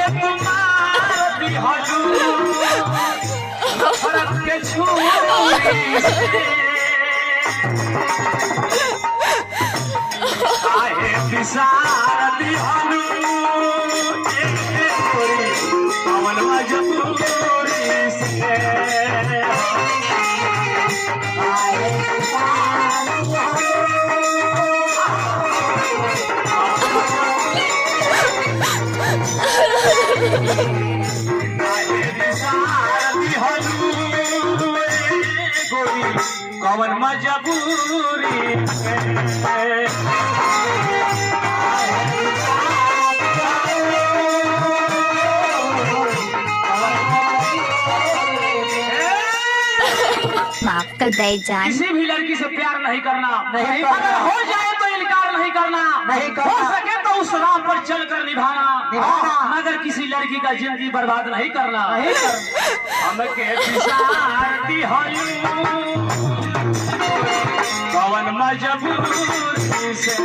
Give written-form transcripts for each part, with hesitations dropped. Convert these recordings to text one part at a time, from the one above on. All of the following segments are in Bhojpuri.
तुम्हारी हजूर नफरत के छुरी से काहे बिसार दिहनु पवन मजबूरी से कवन मजबूरी माफ कर दे जान। किसी भी लड़की से प्यार नहीं करना, अगर हो जाए तो इनकार नहीं करना, हो सके तो उस राह पर चलकर निभाना, मगर किसी लड़की का जिंदगी बर्बाद नहीं करना। हमके बिसारती हलू पवन मजबूरी से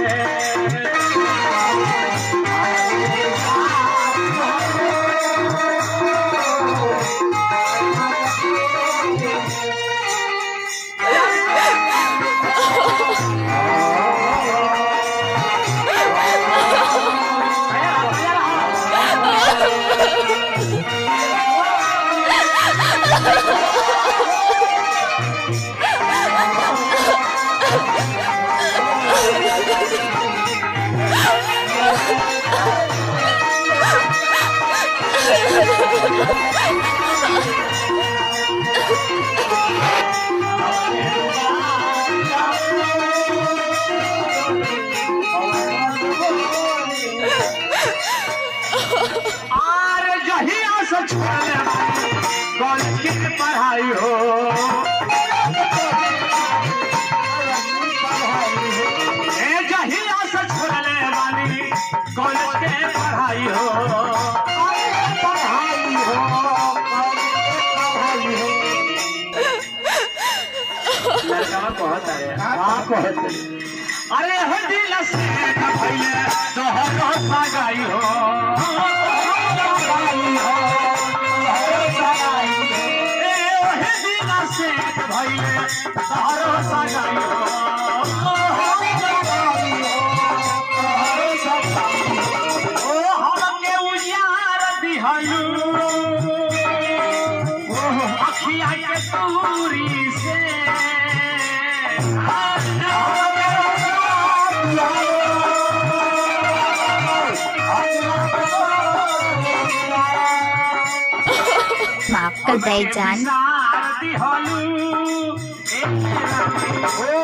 कॉलेज की पढ़ाई हो जहिया से छोड़ने वाली कॉलेज के पढ़ाई हो अरे हो दिल से भैले तोहरो सगाई हो भैले तोहरो सगाई हो हमके उजियार दिहलू अखिया के दूरी से माफ कर दे जान।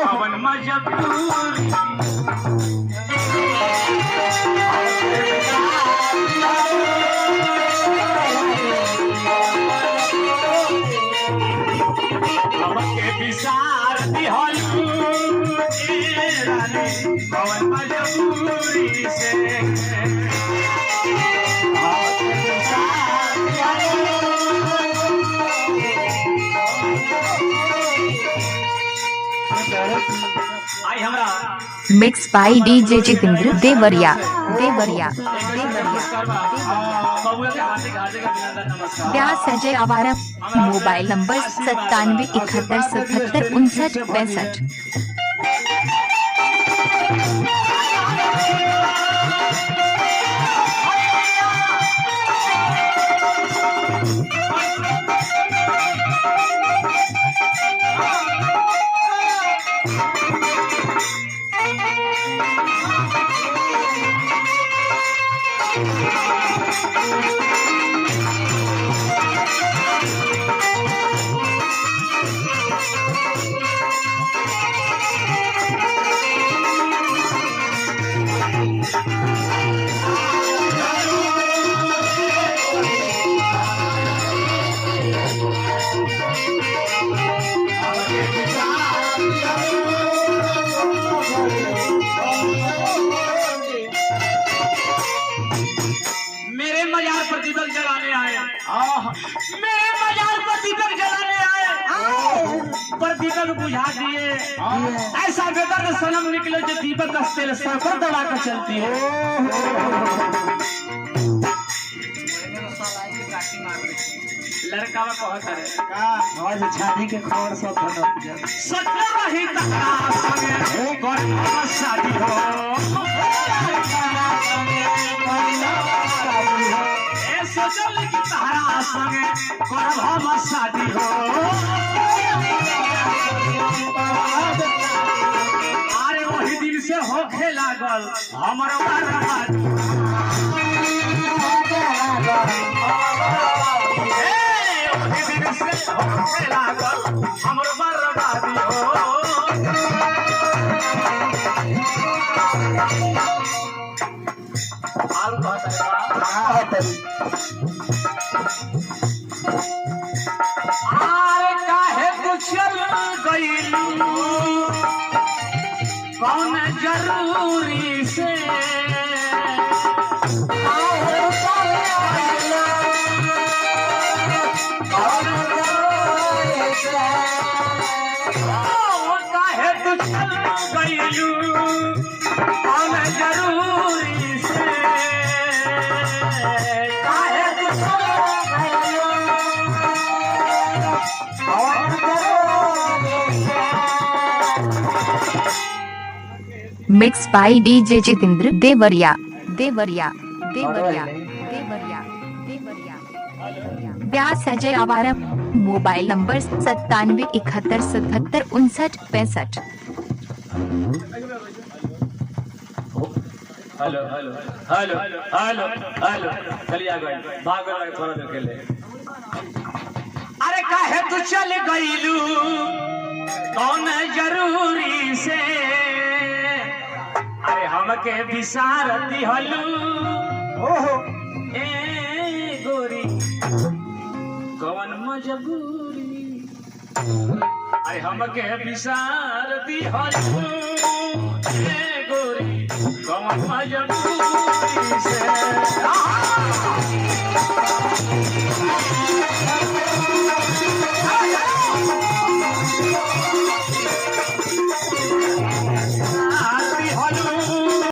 पवन मजबूरी हमके बिसार दिहलू पवन मजबूरी से आई हमरा मिक्स बाई DJ Jitendra Deoria Deoria Vyas Ajay Awara. Mobile number 9771775965। मेरे मजाल पर दीपक जलाने आए, पर दीपक बुझा दिए। ऐसा बेदर्द सनम निकले जो दीपक का तेल सर पर दबा कर चलती है। लड़का कहत रे आज छाती के खबर सब सच्चा रही तहरा संगे करब शादी हो ए सोचल कि तहरा संगे करब शादी हो अरे वही दिन से होखे लागल हमर बर्बादी वही दिन से होखे लागल हमर बर्बादी हो आलू आरे काहे तू चल गइलू कौन जरूरी से काहे तू चल गइलू कौन जरूरी से काहे तू चल गइलू mix by DJ Jitendra Deoria Deoria Deoria Deoria Deoria Vyas Ajay Awara mobile number 9771775965। Hello hello hello hello hello चलिए आगे भाग थोड़ा देर के लिए अरे काहे तू चल गइलू कौन जरूरी से अरे हमके विसार दिहलू ए गोरी कौन मजबूरी अरे हमके विसार दिहलू ए गोरी कौन मजबूरी से